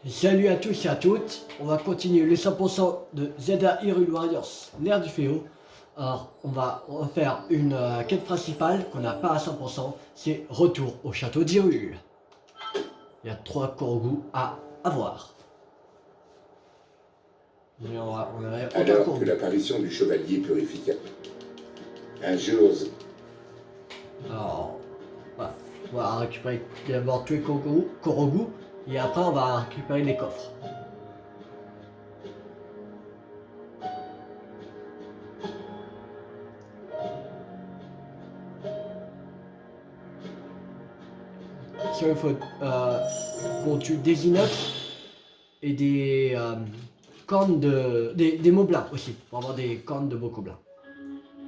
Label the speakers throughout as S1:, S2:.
S1: Salut à tous et à toutes, on va continuer le 100% de Zelda Hyrule Warriors, l'ère du Féo. Alors on va faire une quête principale qu'on n'a pas à 100%, c'est retour au château d'Hyrule. Il y a 3 Korogu à avoir.
S2: Alors que l'apparition du chevalier purificateur. Un jour.
S1: Alors, voilà. On va récupérer d'abord tous les Korogu et après on va récupérer les coffres. Si il faut qu'on tue des inox et des cornes des moblins aussi, pour avoir des cornes de bocoblin.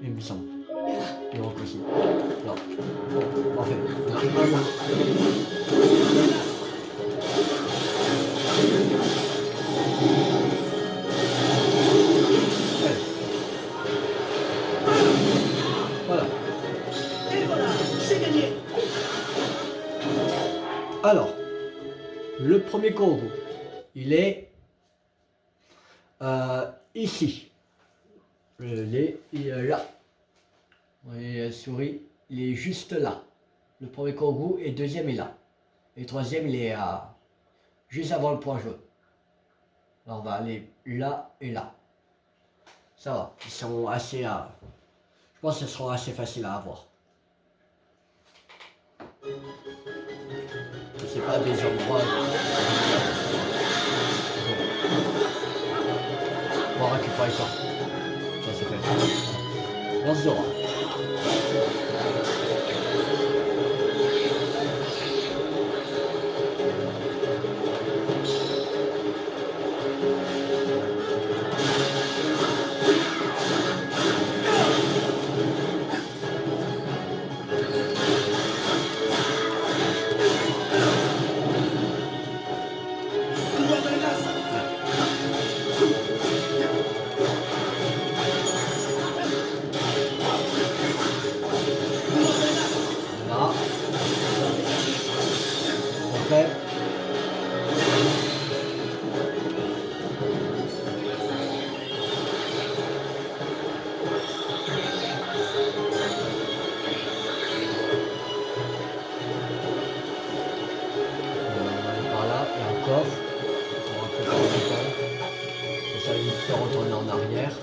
S1: Il me semble. Et donc aussi. Non. Bon, en fait, non, un mot. Ouais. Voilà.
S3: Et voilà, c'est gagné.
S1: Alors, le premier Korogu, il est ici. Il est là. Vous voyez la souris, il est juste là. Le premier Korogu et le deuxième est là. Et le troisième, il est juste avant le point jaune. Alors on va aller là et là. Ça va, ils sont assez je pense qu'ils seront assez faciles à avoir. C'est pas des endroits. On va récupérer ça. Ça c'est fait. Lance Zora.
S3: Pouvoir de glace.
S1: Là. On fait. On va aller par là, il y a un coffre. On va récupérer le temps. Ça évite de retourner en arrière.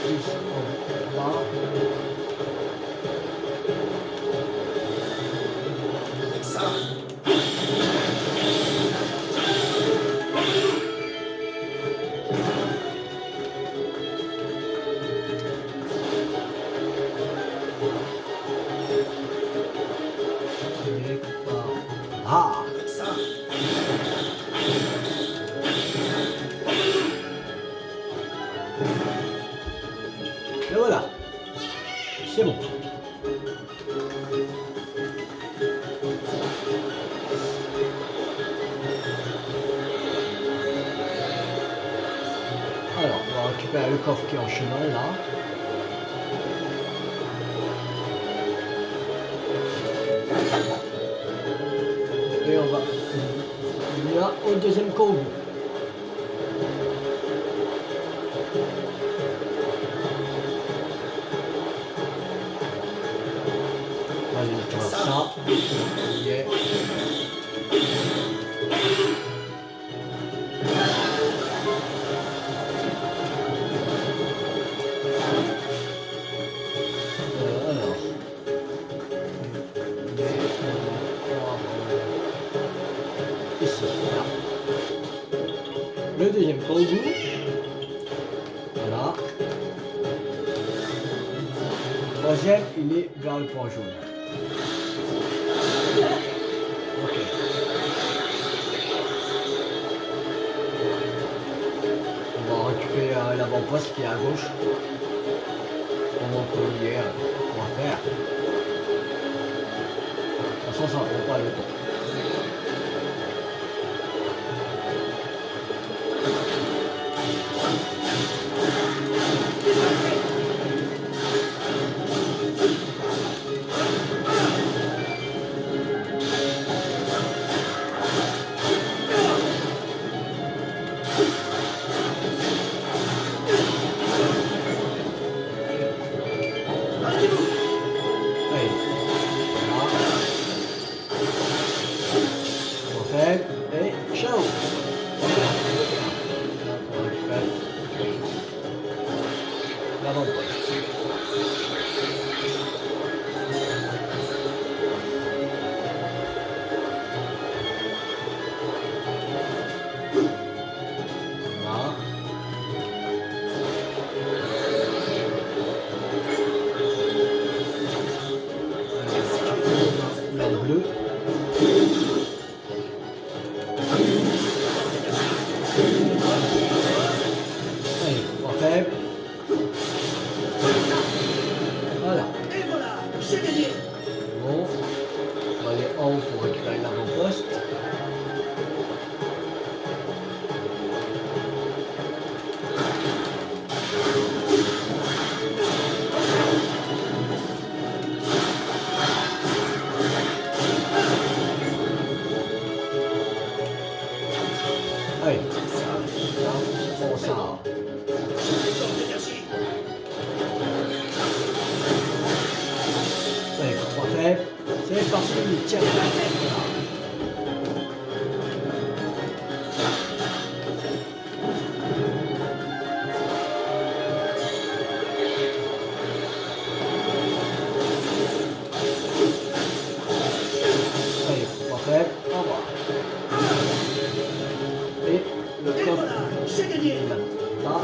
S1: Plus en bas.
S3: Ça.
S1: Et par là.
S3: Ça.
S1: Et voilà. C'est bon. Alors, on va récupérer le coffre qui est en chemin là. Et on va là au deuxième Korogu. Allez, on va faire ça. Yeah. Alors. Ici, là. Le deuxième Korogu. Voilà. Le troisième, il est vers le point jaune. Ok. On va récupérer l'avant-poste qui est à gauche. Pendant qu'on y est, on va faire. De toute façon, ça ne prend pas le temps. Voilà. La bleue. Allez, point faible. Voilà.
S3: Et voilà, j'ai gagné.
S1: Bon. On va aller en haut pour récupérer l'avant-poste. Allez. Bon, ça.
S3: Force d'énergie.
S1: Allez, point faible. C'est parti. Tiens. Voilà. Allez, point faible. Au revoir. Et le
S3: Et
S1: coffre.
S3: voilà, j'ai gagné.
S1: Là. Voilà.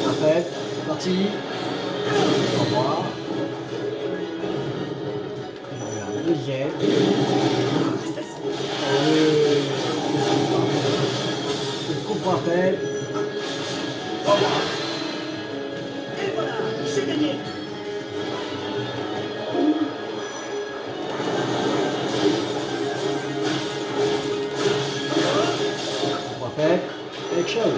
S1: Parfait. C'est parti. Au revoir. Voilà, deuxième. Le coup parfait. Au revoir.
S3: Et voilà, j'ai gagné.
S1: Parfait. Action.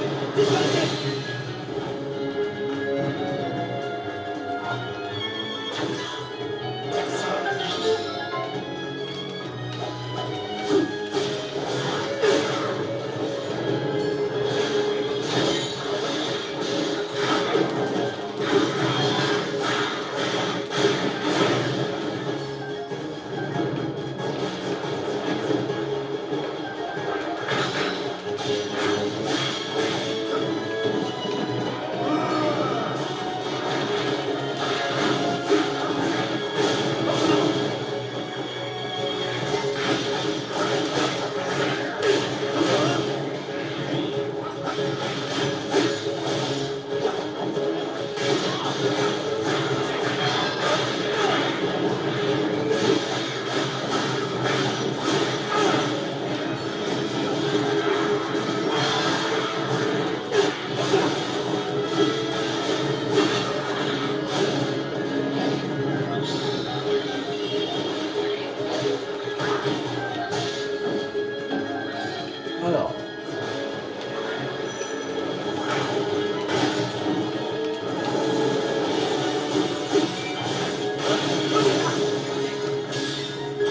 S1: Alors.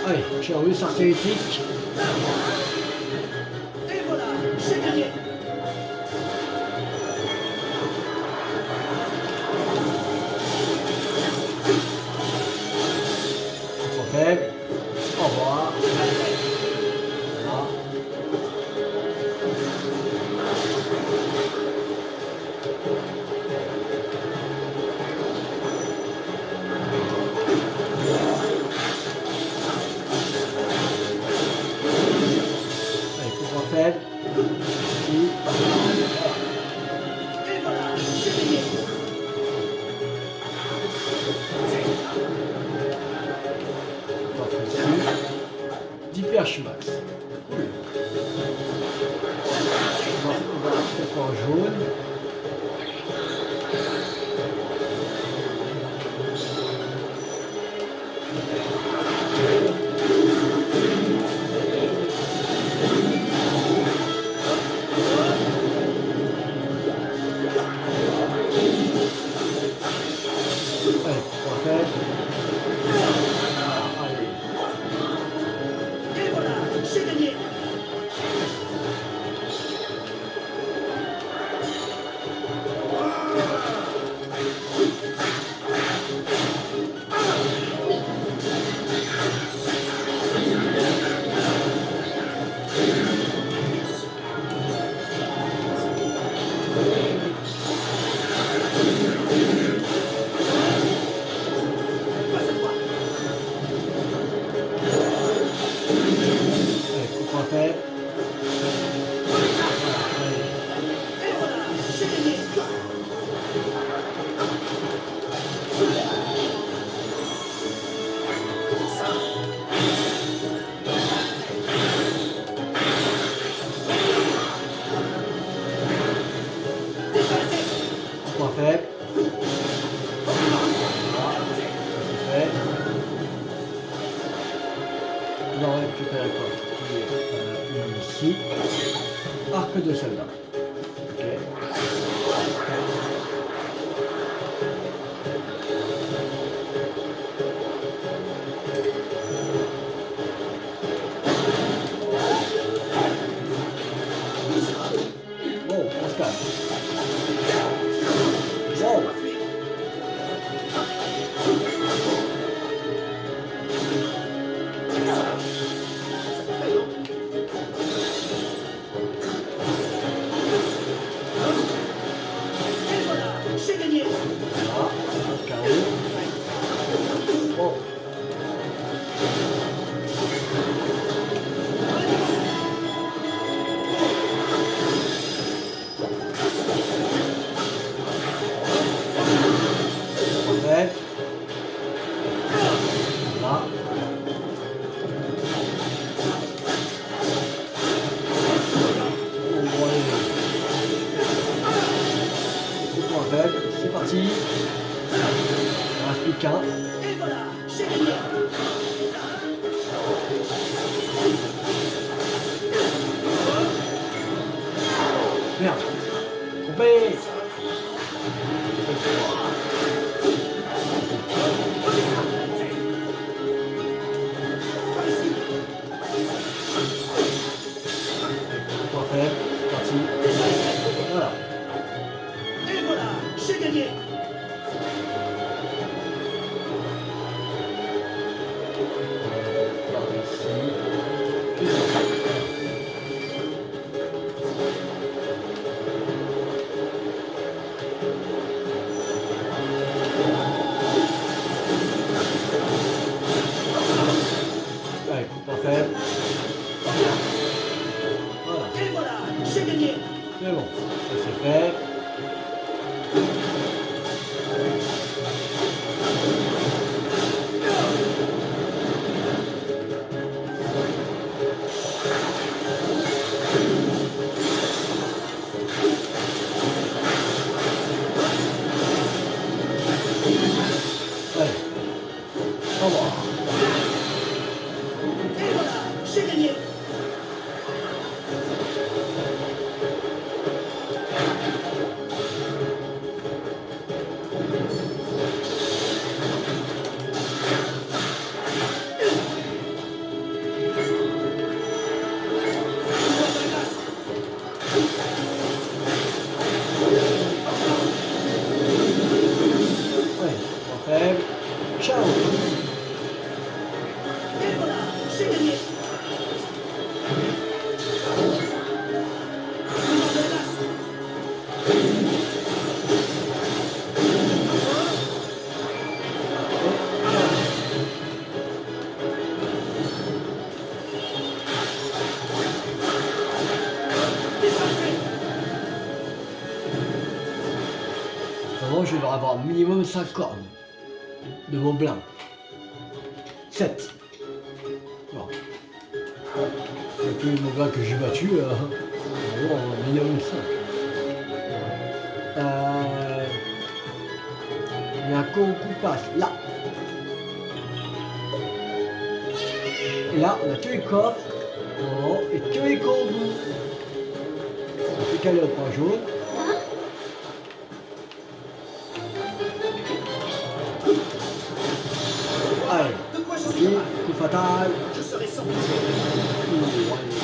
S1: Allez, j'ai revu sortir électrique.
S3: Et voilà, j'ai gagné.
S1: Parfait. Au revoir. Voilà. Allez, coup faible. Ici.
S3: Et voilà, j'ai gagné.
S1: Coffre ici. D'hyperchumax. Cool. On va encore jaune. Allez, parfait. Allez.
S3: Et voilà, j'ai gagné.
S1: On va récupérer quoi? Une ici. Arc de soldat. Ok. Bon, on se calme. Wow.
S3: Et voilà, c'est gagné.
S1: Voilà, un carré. Bon. Parfait. Voilà. Oh, bon, allez. Point faible, c'est parti. Il ne reste plus qu'un.
S3: Et voilà, c'est gagné.
S1: Merde. Coupé. Point faible, c'est parti. Voilà.
S3: Et voilà, c'est gagné.
S1: Par ici. Allez, coup pas faible. Voilà,
S3: Et voilà, c'est gagné.
S1: c'est bon. Ça c'est fait. Allez. Au revoir.
S3: Et voilà, c'est gagné.
S1: Ouais, point faible. Ciao.
S3: Et voilà, c'est gagné.
S1: Normalement, je vais devoir avoir minimum 5 cornes de mon blanc. 7. Bon. C'est tous les moblins que j'ai battus, normalement, minimum 5. Il y a un coup passe là. Et là, on a tous les coffres. Oh, et tous les kangourous. On peut caler au point jaune. Allez,
S3: De quoi je
S1: parti,
S3: suis capable?
S1: coup fatal.
S3: Je serai sans pitié.
S1: Ouh, allez.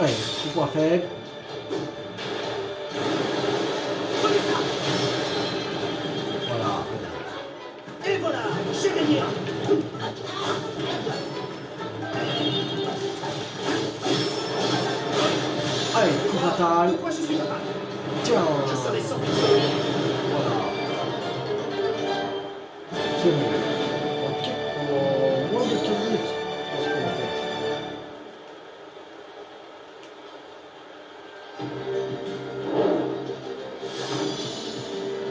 S1: Allez, coup point faible. Voilà.
S3: Et voilà, c'est gagné.
S1: Allez, coup fatal.
S3: De quoi je suis capable?
S1: Tiens.
S3: Je serai sans pitié.
S1: Voilà. C'est bon. Ok, en moins de 15 minutes. C'est ce qu'on a fait.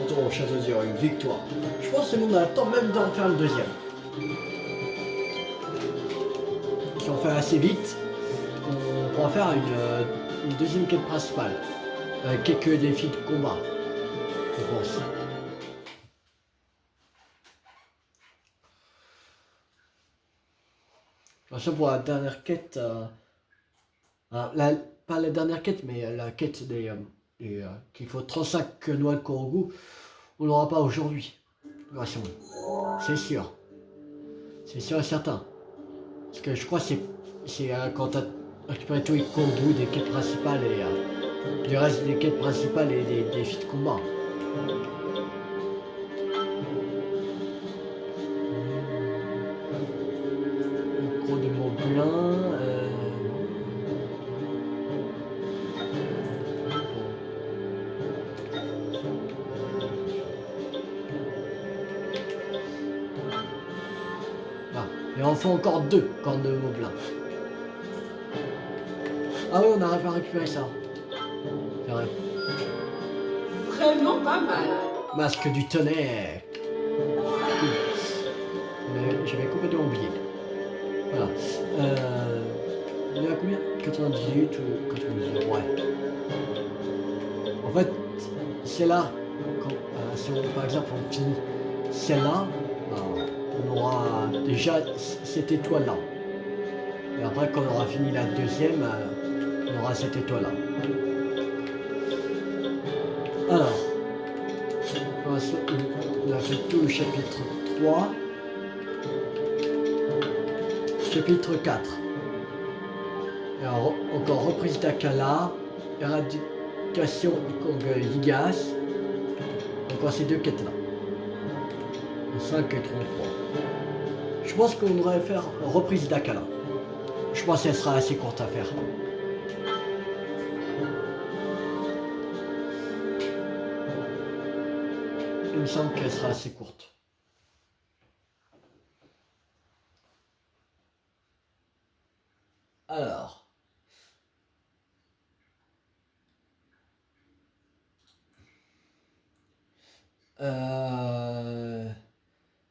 S1: Retour au château d'Ir, une victoire. Je pense que c'est bon, on a le temps même d'en faire le deuxième. Si on fait assez vite, on pourra faire une deuxième quête principale. quelques défis de combat, je pense. De toute façon, pour la dernière quête, pas la dernière quête, mais la quête qu'il faut 35 noix de Korogu, on l'aura pas aujourd'hui. C'est sûr. C'est sûr et certain. Parce que je crois que c'est quand tu as récupéré tous les Korogu des quêtes principales et du reste des quêtes principales et des défis de combat. Le gros de Moblin. Et on en fait encore 2 cornes de Moblin. Ah oui, on n'arrive pas à récupérer ça. C'est vrai.
S4: Vraiment pas mal.
S1: Masque du tonnerre. J'avais complètement oublié. Voilà. Il y en a combien? 98 ou 98? Ouais. En fait, c'est là, si on, par exemple on finit celle-là, on aura déjà cette étoile-là. Et après, quand on aura fini la deuxième, on aura cette étoile-là. Alors, on a fait tout le chapitre 3. Chapitre 4. Et alors, encore reprise d'Akala, éradication du Kong Ligas. Encore ces 2 quêtes-là. 5 et 33. Je pense qu'on devrait faire reprise d'Akala. Je pense qu'elle sera assez courte à faire. Il me semble qu'elle sera assez courte. Alors.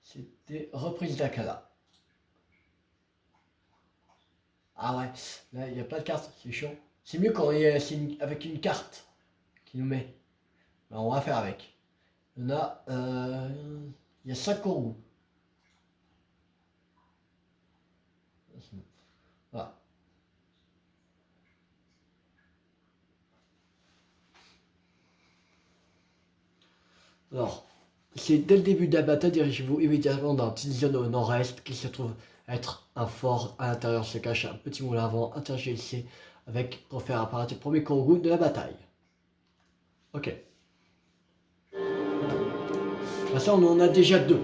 S1: C'était reprise d'Akala. Ah ouais, là il n'y a pas de carte, c'est chiant. C'est mieux quand c'est avec une carte qui nous met. Alors, on va faire avec. Il y en a, il y a 5 Korogu. Voilà. Alors, c'est dès le début de la bataille, dirigez-vous immédiatement dans la petite zone au nord-est qui se trouve être un fort. À l'intérieur se cache un petit moulin à vent intergélisé avec pour faire apparaître le premier Korogu de la bataille. Ok. Ça, on en a déjà 2.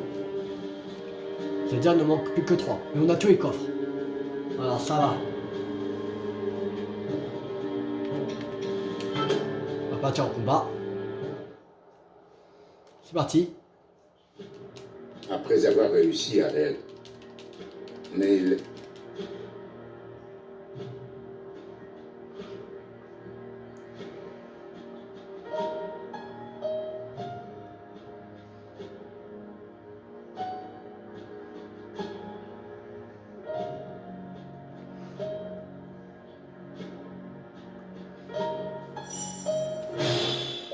S1: C'est-à-dire qu'il ne manque plus que 3. Et on a tous les coffres. Alors ça va. On va partir en combat. C'est parti.
S2: Après avoir réussi à Neil.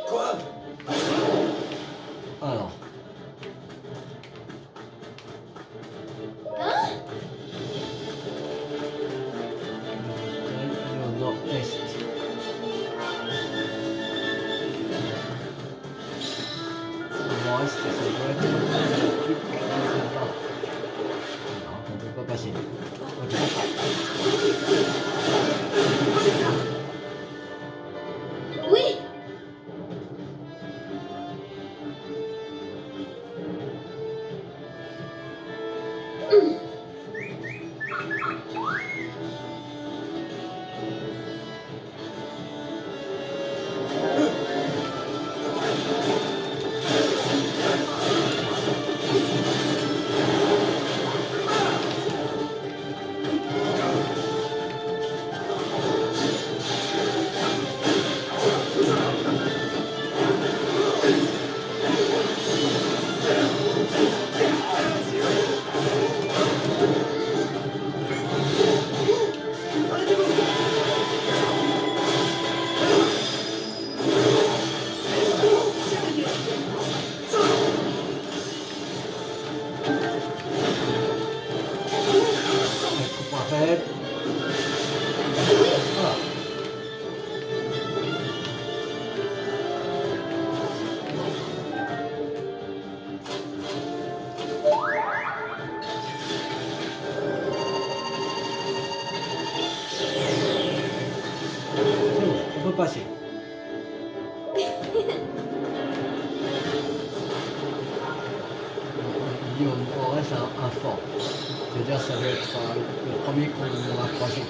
S3: Quoi?
S1: Alors. peut passer. On reste un fort. C'est-à-dire ça va être le premier qu'on va croiser.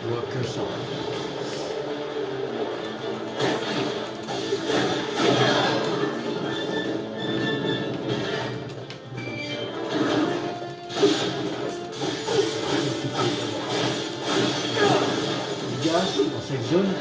S1: On voit que ça. Gaz dans cette zone.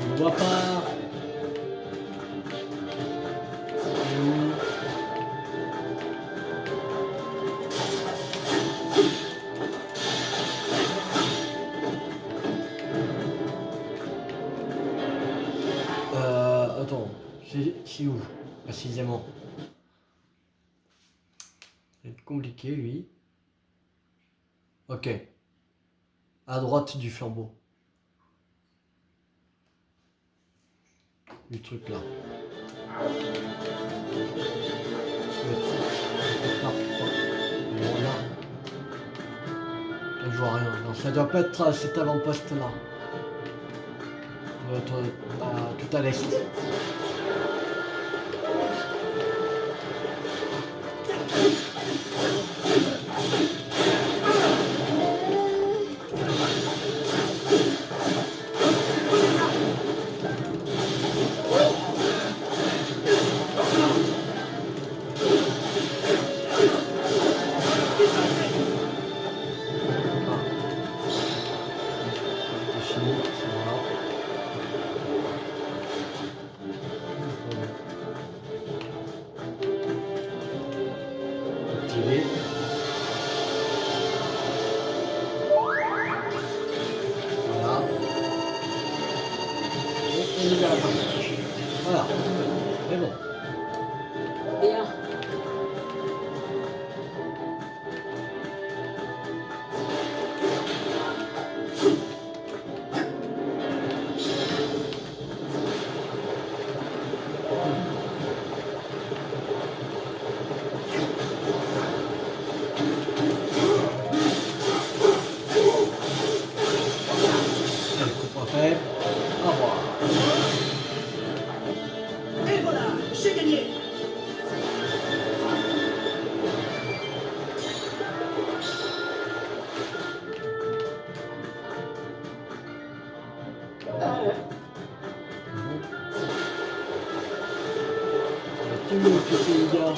S1: On ne voit pas. Attends, c'est où précisément? Ça va être compliqué lui. Ok. À droite du flambeau. Du truc là. Voilà. Je vois rien. Non, ça doit pas être cet avant-poste là. Ça doit être tout à l'est. Voilà. Voilà. C'est bon.
S4: Bien.
S1: Parfait. Au revoir.
S3: Et voilà, j'ai gagné.
S1: Tout le monde fait les gars.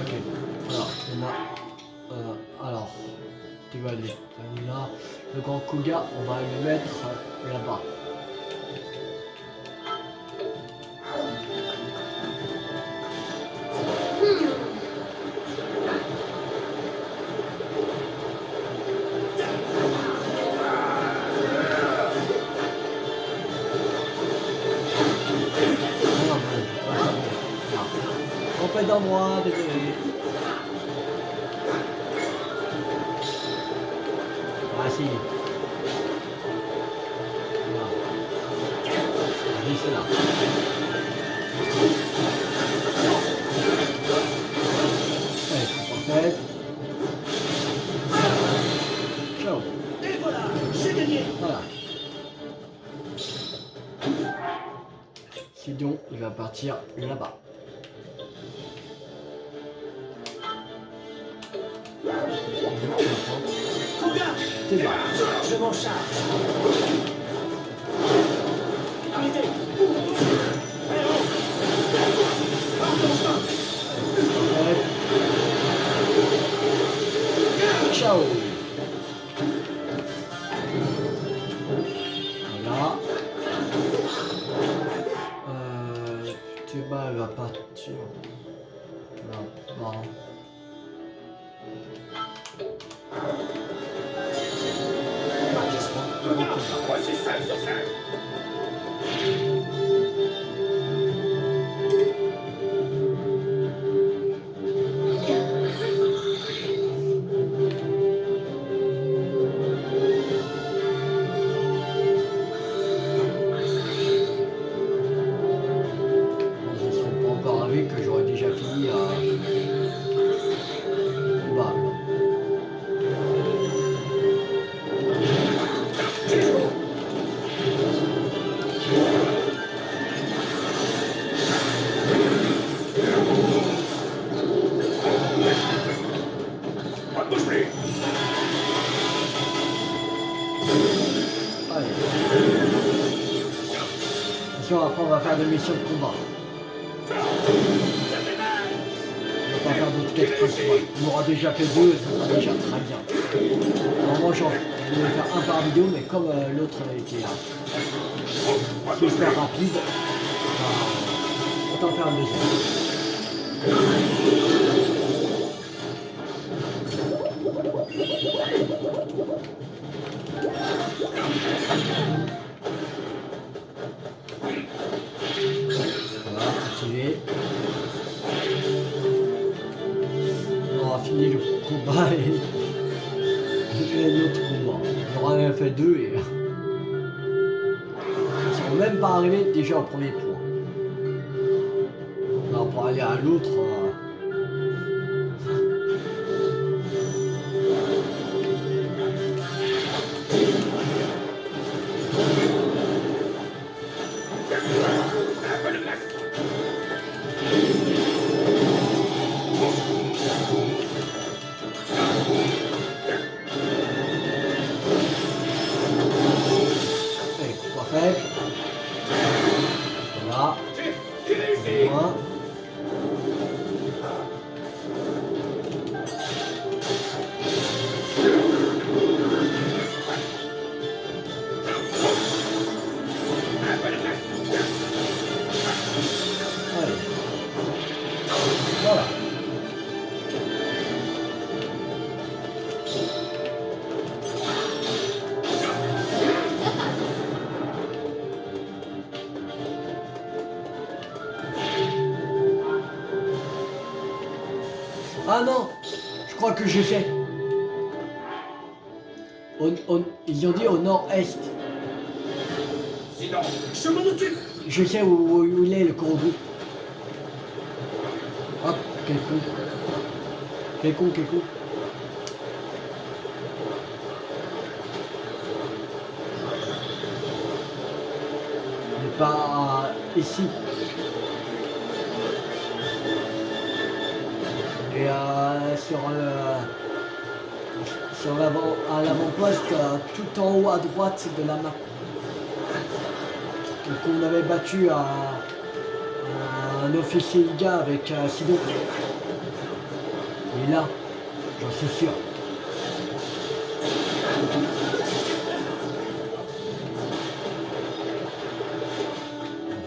S1: Ok, alors, alors, tu vas aller là. Le grand Kuga, on va le mettre là-bas. Trompé d'endroit, désolé. Voici. Voilà. Juste là. Parfait. Ciao.
S3: Et voilà, j'ai gagné.
S1: Voilà. Sinon, il va partir là-bas.
S3: Kuga,
S1: T'es là.
S3: je m'en charge. Arrêtez. Eh oh. Pardon, stop.
S1: sais pas, elle va partir. Là-bas.
S2: Voici 5 sur 5.
S1: Ils ne seront pas encore arrivés que j'aurais déjà fini à combat.
S2: Approche-les.
S1: Allez. Attention, après on va faire des missions de combat. On va pas faire d'autres quêtes principales. On aura déjà fait 2 et ça sera déjà très bien. Normalement je voulais faire un par vidéo, mais comme l'autre était super rapide, autant faire un deuxième. Voilà, activé. On aura fini le combat et l'autre combat. On aura fait 2 et ils sont même pas arrivés déjà au premier point. Alors pour aller à l'autre. Allez, quoi faire. Voilà. Voilà. Allez. Voilà. Ah non, je crois que je sais. Ils ont dit au nord-est.
S3: Sinon, je m'en occupe.
S1: Je sais où il est le Korogu. Hop, quel con. Quel con, quel con. Il n'est pas ici. Et sur à l'avant-poste, tout en haut à droite de la map. Donc on avait battu un officier Iga avec Sido. Il est là, j'en suis sûr.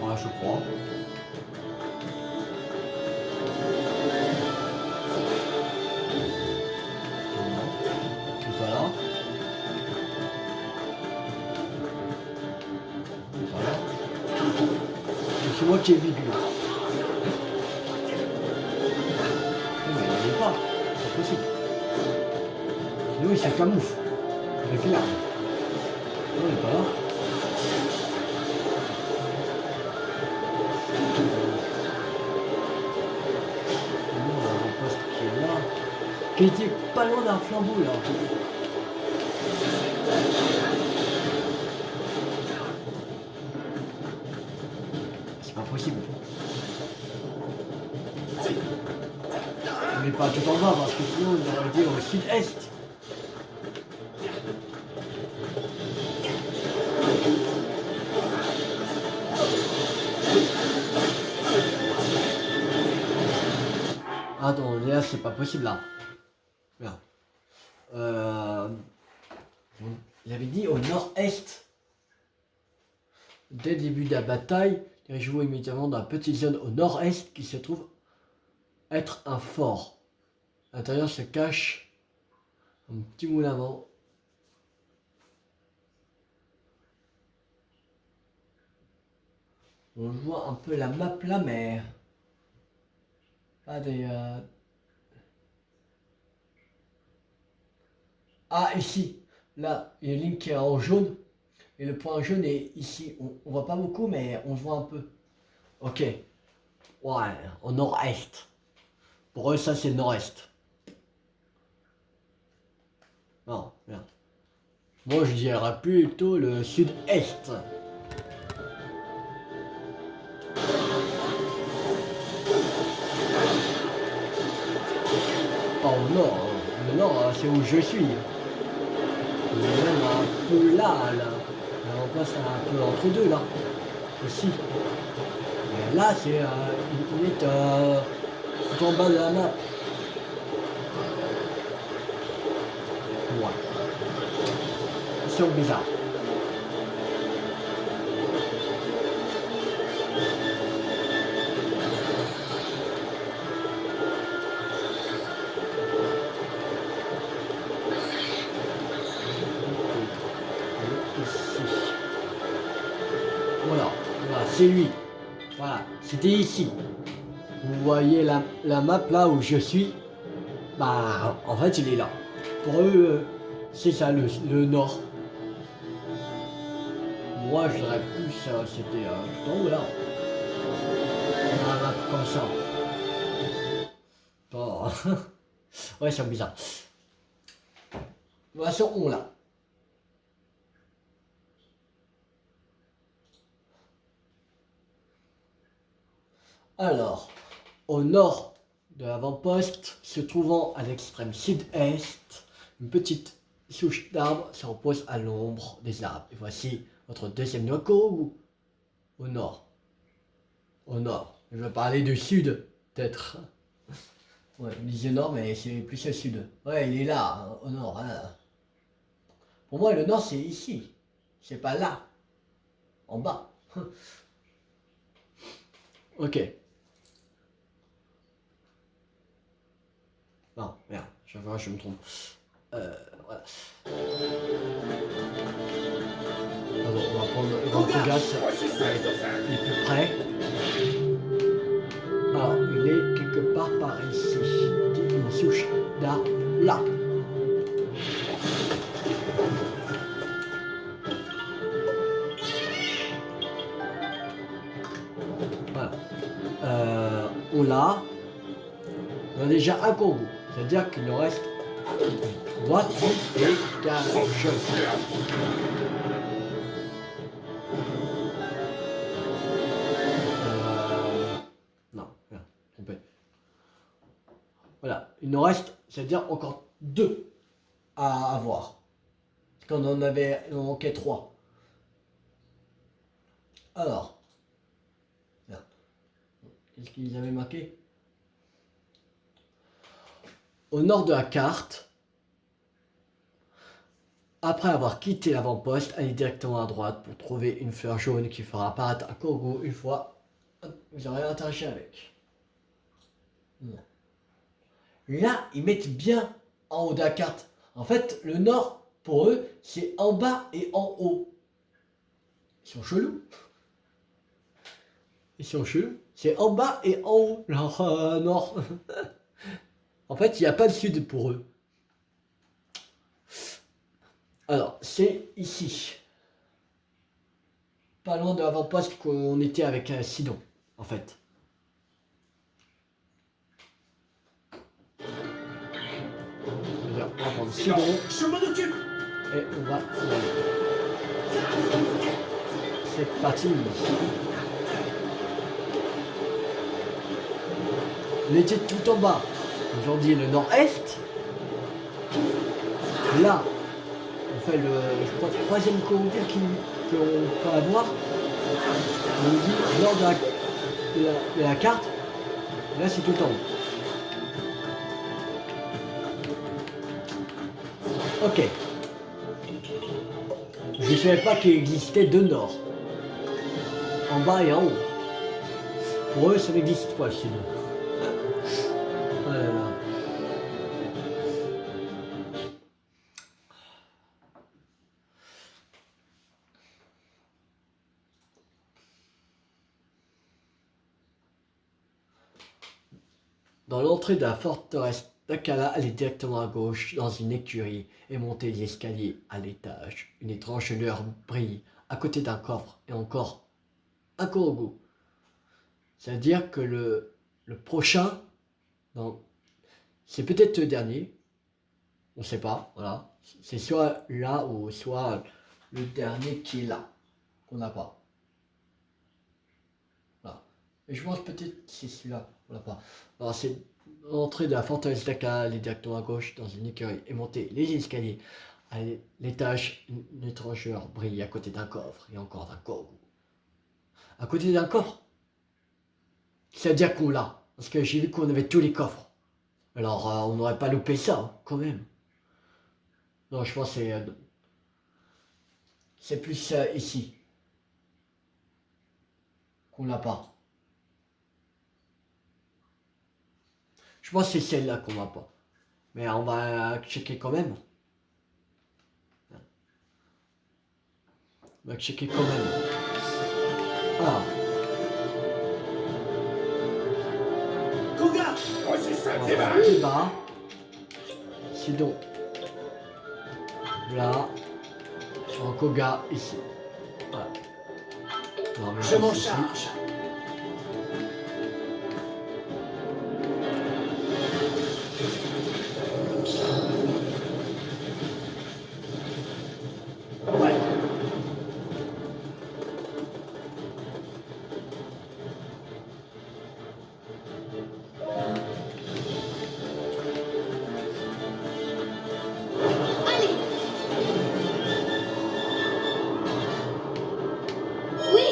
S1: Enfin, je crois. Voilà. Voilà. C'est moi qui ai bigu. Mais il n'est pas. C'est possible. Sinon il se camoufle. Avec l'arme. Non, il n'est pas là. Sinon, on a un poste qui est là. Qui était pas loin d'un flambeau là. C'est pas possible. Mais pas tout en bas parce que sinon il aurait été au sud-est. Attends, là c'est pas possible là. Là. Il avait dit au nord-est. Dès le début de la bataille, dirigez-vous immédiatement dans la petite zone au nord-est qui se trouve être un fort. À l'intérieur se cache un petit moulin à vent. On voit un peu la map là, mais pas des... Ah, ici, là, il y a une ligne qui est en jaune. Et le point jaune est ici. On voit pas beaucoup, mais on voit un peu. Ok. Ouais, au nord-est. Pour eux, ça, c'est le nord-est. Non, merde. Moi, je dirais plutôt le sud-est. Pas au nord. Hein. Le nord, c'est où je suis. On est même un peu là. Là, on passe un peu entre deux, là. Ici. Mais là, c'est une est tout en bas de la map. Ouais. C'est bizarre. Voilà, c'est lui. Voilà, c'était ici. Vous voyez la map là où je suis. Bah, en fait, il est là. Pour eux, c'est ça le nord. Moi, je dirais plus, c'était tout en haut là. La map comme ça. Oh. Ouais, c'est bizarre. De toute façon, on l'a. Alors, au nord de l'avant-poste, se trouvant à l'extrême sud-est, une petite souche d'arbre se repose à l'ombre des arbres. Et voici votre deuxième Nokogu au nord. Au nord. Je vais parler du sud, peut-être. Ouais, je disais nord, mais c'est plus au sud. Ouais, il est là, hein, au nord. Hein. Pour moi, le nord, c'est ici. C'est pas là. En bas. Ok. Non, merde, je vois, je me trompe. Voilà. Alors, on va prendre le grand Pegasus. Il est plus près. Alors, il est quelque part par ici. Une souche d'arbre là. Voilà. On l'a. On a déjà un Kongo. C'est-à-dire qu'il nous reste droite et gauche. Non, merde, trompé. Voilà, il nous reste, c'est-à-dire encore deux à avoir. Parce qu'on en avait, il en manquait trois. Alors, merde. Qu'est-ce qu'ils avaient marqué? Au nord de la carte, après avoir quitté l'avant-poste, allez directement à droite pour trouver une fleur jaune qui fera apparaître un Kongo une fois vous aurez interagi avec. Là, ils mettent bien en haut de la carte. En fait, le nord, pour eux, c'est en bas et en haut. Ils sont chelous. Ils sont chelous. C'est en bas et en haut, leur nord. En fait, il n'y a pas de sud pour eux. Alors, c'est ici. Pas loin de l'avant-poste qu'on était avec Sidon, en fait. On va prendre Sidon.
S3: Je m'en occupe.
S1: Et on va... C'est parti. On était tout en bas. Aujourd'hui, le nord-est. Là, on fait le, je crois, troisième Kongo qu'on peut avoir. On nous dit nord de la carte. Là, c'est tout en haut. Ok. Je ne savais pas qu'il existait deux nords. En bas et en haut. Pour eux, ça n'existe pas le sud. Oh là là. Dans l'entrée de la forteresse d'Akala, allez directement à gauche dans une écurie et montez les escaliers à l'étage. Une étrange lueur brille à côté d'un coffre et encore un Korogu. C'est-à-dire que le prochain, c'est peut-être le dernier, on ne sait pas, voilà. C'est soit là ou soit le dernier qui est là, qu'on n'a pas. Voilà. Et je pense peut-être que c'est celui-là, on l'a pas. Alors c'est l'entrée de la forteresse d'Aka, aller directement à gauche dans une écurie et monter les escaliers. À l'étage, une étrange lueur brille à côté d'un coffre et encore d'un Korogu. À côté d'un coffre? C'est-à-dire qu'on l'a. Parce que j'ai vu qu'on avait tous les coffres. Alors, on n'aurait pas loupé ça, hein, quand même. Non, je pense que c'est plus ici. Qu'on l'a pas. Je pense que c'est celle-là qu'on n'a pas. Mais on va checker quand même. On va checker quand même. Ah.
S3: Koga! Oh, c'est ça,
S1: On
S3: c'est
S1: va
S3: vrai!
S1: plus bas. Sinon. Là. En Koga, ici. Voilà. Non, mais
S3: Je
S1: pas
S3: m'en
S1: ici.
S3: charge. Ouais.
S4: Allez. Oui.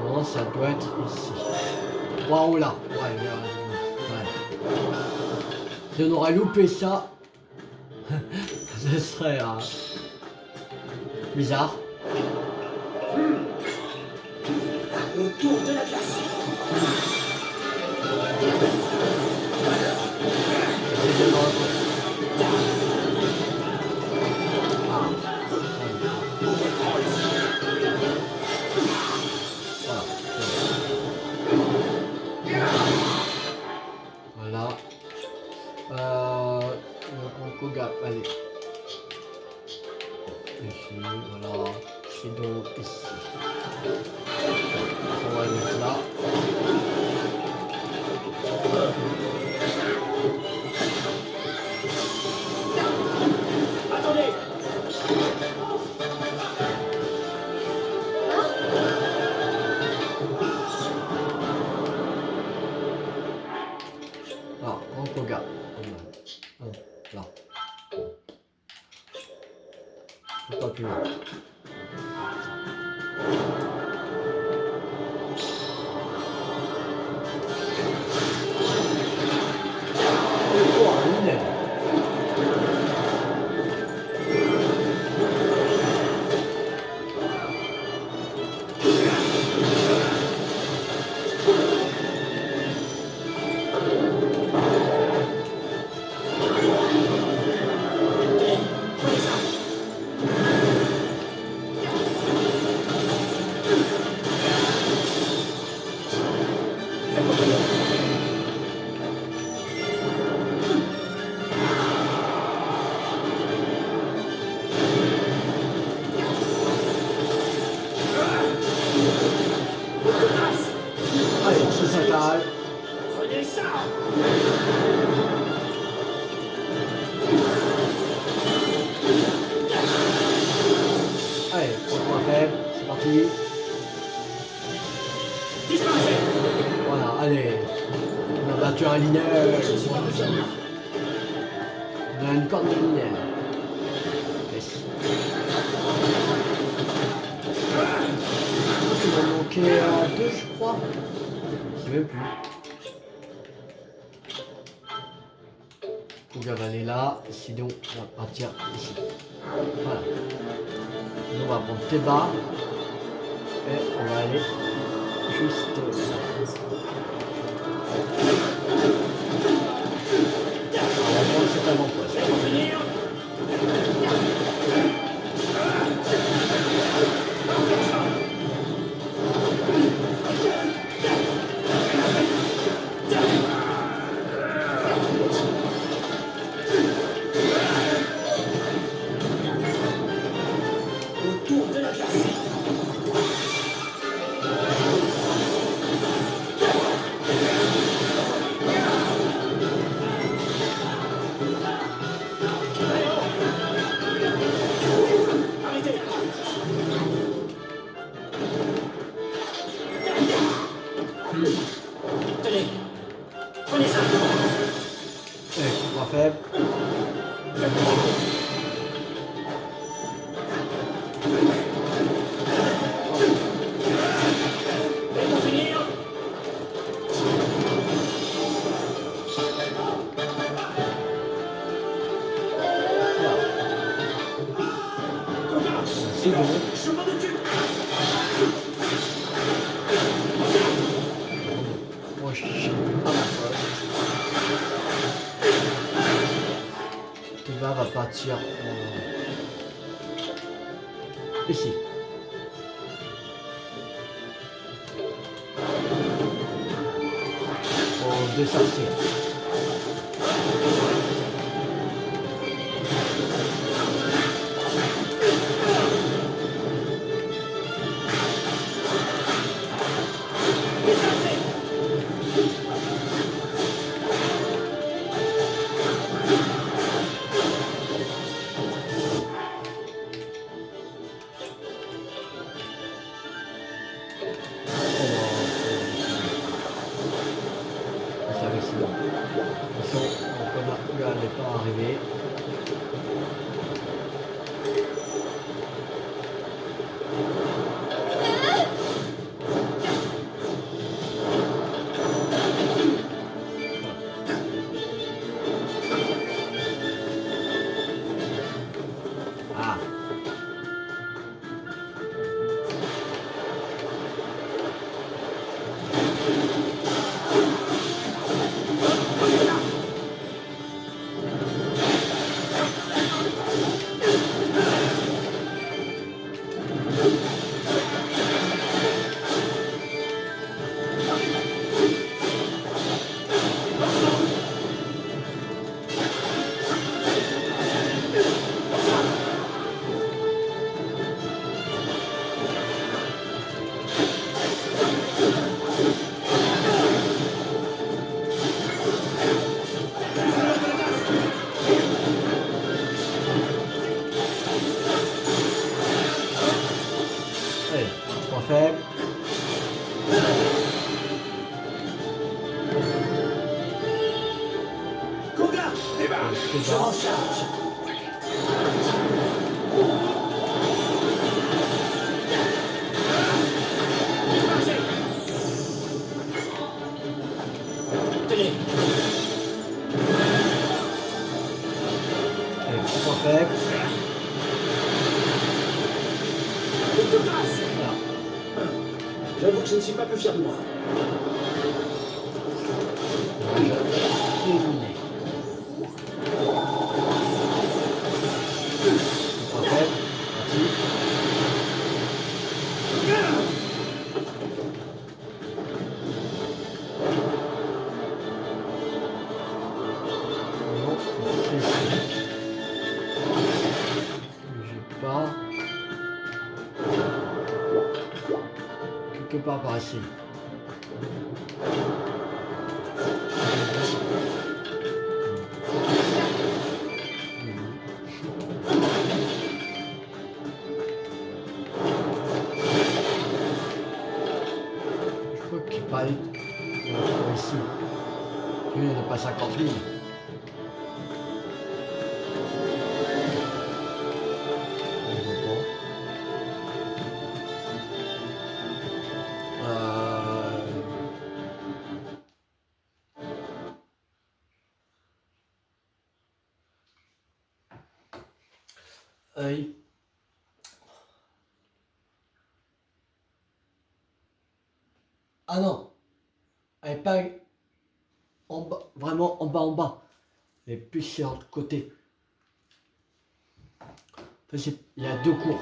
S1: Non, ça doit être ici. Waouh là. Ouais. Si on aurait loupé ça, ce serait bizarre.
S3: Autour de la glace.
S1: C'est bien dans le- Ah. Voilà. En Koga, allez. Ici, voilà. C'est donc ici. On va le mettre là.
S3: Attendez!
S1: Ah, en Koga. Là. C'est pas plus loin. Oh, un lunettes. Allez, c'est ça, Karl.
S3: Prenez ça!
S1: Allez, point faible, c'est parti.
S3: Disparaissez!
S1: Voilà, allez. On a battu un linéaire. On a une corde de linéaire. Yes. Il va manquer deux, je crois. Je sais même plus. Koga va aller là, sinon on va partir ici. Voilà. Nous, on va prendre Teba. on va aller juste là. On va prendre cet avant-poste.
S3: Pour finir. Autour de la glace. Arrêtez. Tenez. Prenez ça.
S1: Pas faible.
S3: Et pour finir. Coca,
S1: C'est bon.
S3: je m'en occupe.
S1: Moi je suis à ma poste. Toba va partir ici. En deux sorciers. Là, elle n'est pas arrivée. Ah. Allez, point faible.
S3: Koga,
S1: C'est
S3: je
S1: bon.
S3: recharge. Dispersez. Tenez.
S1: Allez, point faible.
S3: De grâce.
S1: Voilà.
S3: J'avoue que je ne suis pas plus fier de moi.
S1: Éliminé. Point faible. Parti. Non, c'est ici. J'ai pas. Quelque part par ici. Je crois qu'il parlait ici. Lui, il n'y en a pas 50 000. Je vois pas. Oui. Ah non, elle n'est pas en bas, vraiment en bas. Elle est plus sur le côté. Enfin, il y a deux cours.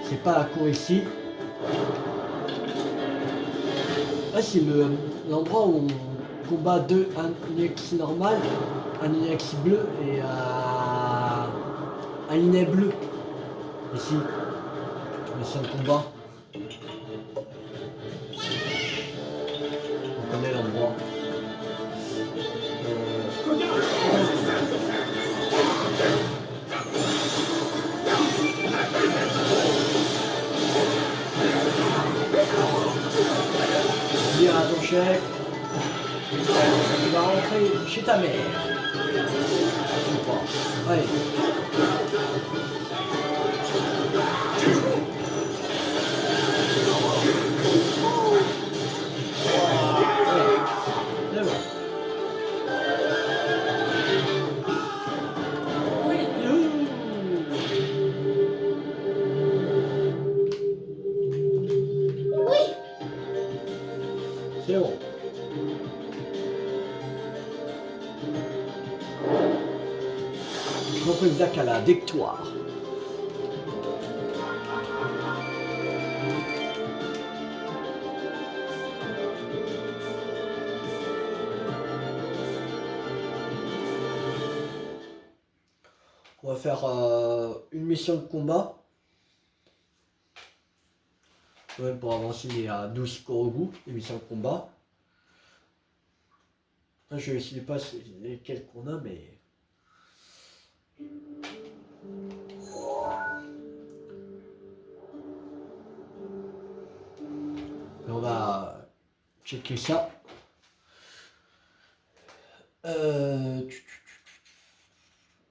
S1: C'est pas la cour ici. Là, c'est l'endroit où on combat un Inex normal, un Inex bleu et un Inet bleu. Ici, le seul combat. On connaît l'endroit. Dire à ton chef, tu vas rentrer chez ta mère. Je crois. Allez. C'est bon. C'est bon. Donc le Zach à la victoire. On va faire une mission de combat. Ouais, pour avancer à 12 Korogu, une mission de combat. Là, je ne sais pas lesquels qu'on a, mais... on va checker ça.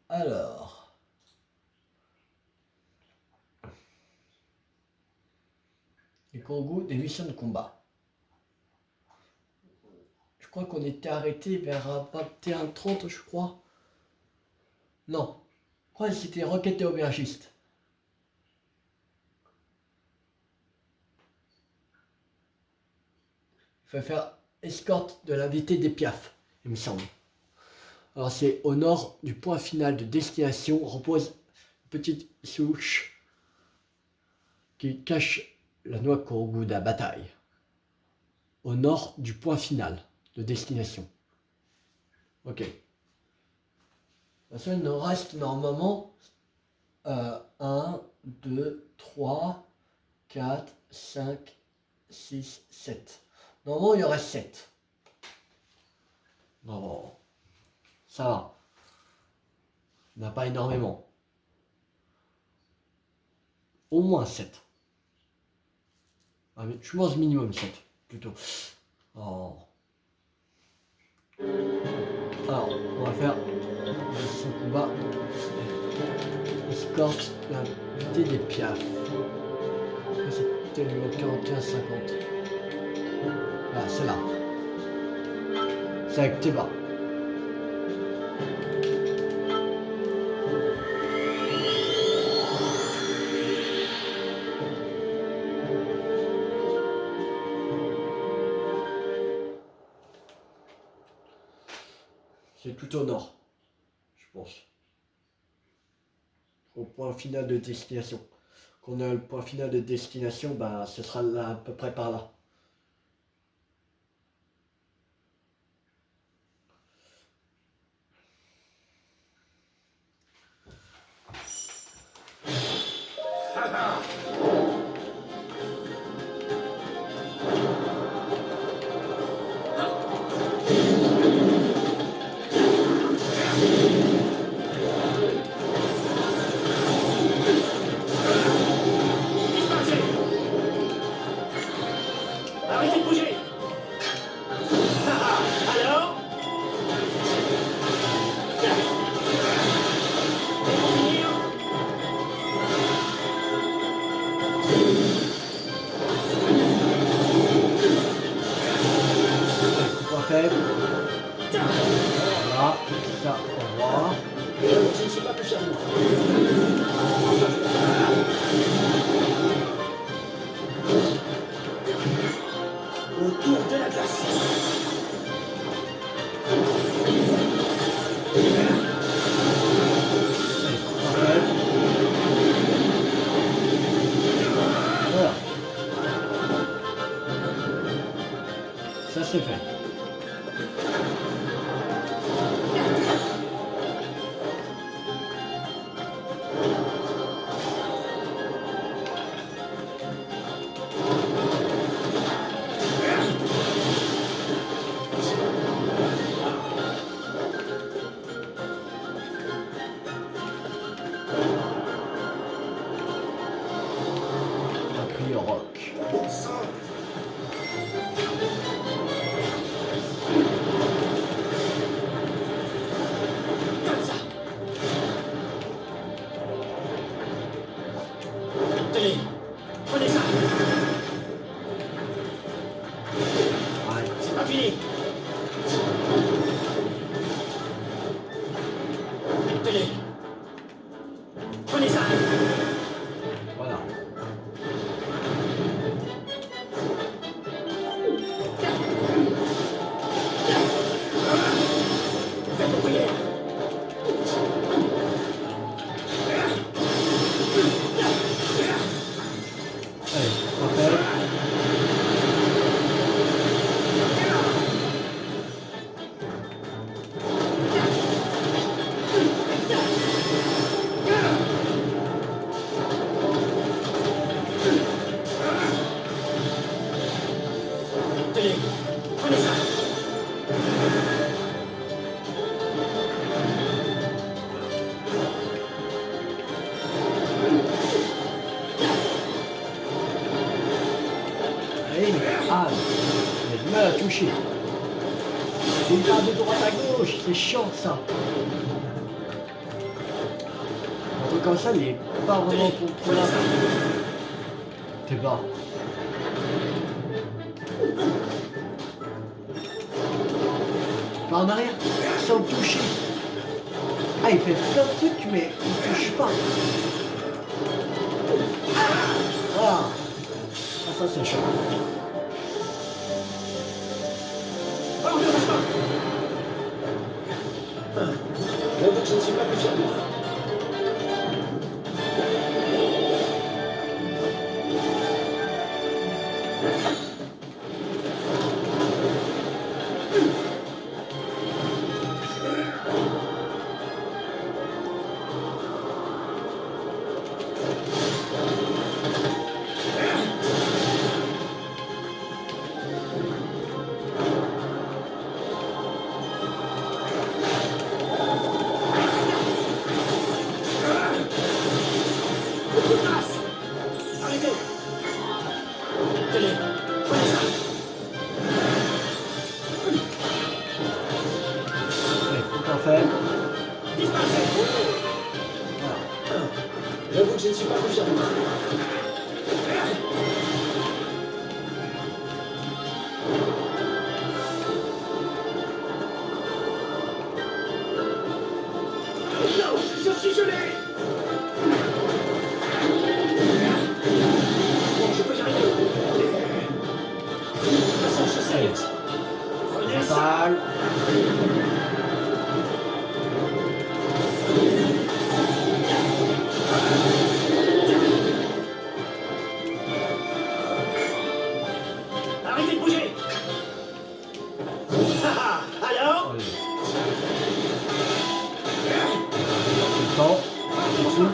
S1: Alors... les Korogu des missions de combat. Je crois qu'on était arrêté vers 21h30, je crois. Non. Je crois que c'était requête et aubergiste. Il faut faire escorte de l'invité des Piaf, il me semble. Alors c'est au nord du point final de destination repose une petite souche qui cache la noix Korogu de la bataille. Au nord du point final de destination. Ok. Il nous reste normalement 1, 2, 3, 4, 5, 6, 7. Normalement, il y aurait 7. Non, ça va. On n'a pas énormément. Au moins 7. Ah, mais je pense minimum 7, plutôt. Oh. Alors, on va faire son combat. Escorte l'invité des Piaf. C'était le numéro 41-50. Ah, c'est là. C'est avec Théba. C'est tout au nord, je pense. Au point final de destination. Quand on a le point final de destination, bah, ce sera là, à peu près par là.
S3: Arrêtez de bouger. Alors pour finir.
S1: Point faible. Voilà, ça, au revoir.
S3: Je ne suis pas plus fier de moi.
S1: Ok.
S3: autour de la glace.
S1: Parfait. Voilà. Ça c'est fait. Un cri au rock.
S3: Bon sang. Comme ça. Tenez, prenez ça.
S1: Ouais.
S3: C'est pas fini. Tenez. Prenez ça.
S1: Voilà.
S3: Faites vos prières.
S1: Allez, parfait.
S3: Tenez, prenez ça.
S1: Allez, mais ah, il a du mal à toucher. Il part de droite à gauche, c'est chiant ça. Un truc comme ça, il est pas vraiment pour la. T'es bas. Pas en arrière, sans toucher. Ah, il fait plein de trucs, mais il touche pas. Voilà. Ah, ça c'est chaud.
S3: Alors, ne bouge pas. J'avoue que je ne suis pas plus fier de moi. Arrêtez. Tenez, prenez ça.
S1: Allez, tout en fait.
S3: Disparaissez.
S1: Voilà.
S3: J'avoue que je ne suis pas plus fier de moi. Non, je suis gelé. Bon, je peux y arriver. Passage chaussettes. Prenez ça.
S1: Balle.
S3: Arrêtez de bouger. Ah, ah, alors
S1: Allez. Le temps. C'est tout.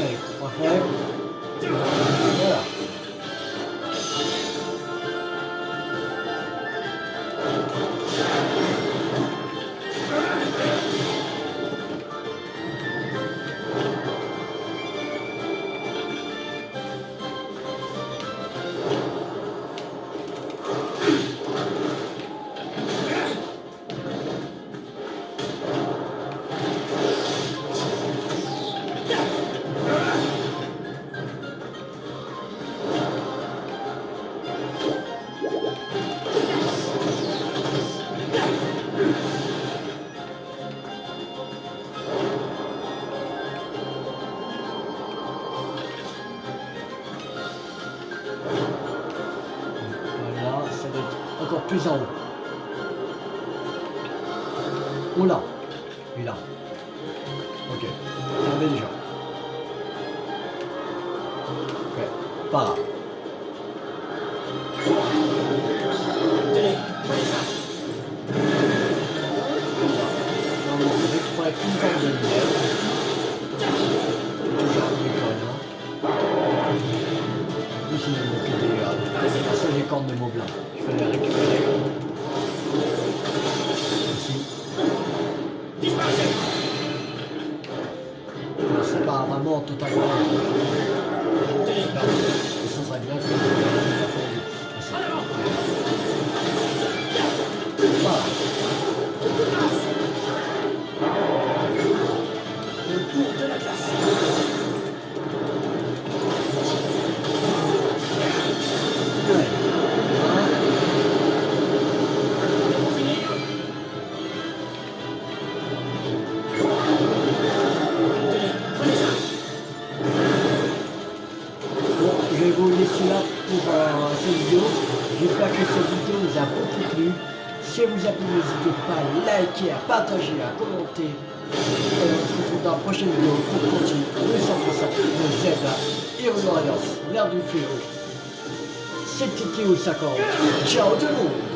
S1: Allez, parfait. Voilà. plus en haut. Oh là. Et là. Ok. On avait déjà. Ok. Par là.
S3: Tenez, prenez ça.
S1: On récupère une corde de lumière. Toujours un école, hein. En plus, il ne manquait des c'est les cordes de mots blancs. Il fallait récupérer. Ici.
S3: Disparaissez.
S1: C'est pas vraiment totalement.
S3: Tenez,
S1: Et ça serait bien que.
S3: en avant.
S1: Voilà.
S3: Le tour de la classe.
S1: Ouais.
S3: On finit. Tenez, prenez ça.
S1: Bon, je vais vous laisser là pour cette vidéo. J'espère que cette vidéo vous a beaucoup plu. Si elle vous a plu, n'hésitez pas à liker, à partager, à commenter. Et on se retrouve dans la prochaine vidéo pour continuer le 100% de Zelda Hero Warriors, l'ère du fléau. C'était Théo 50. Ciao tout le monde.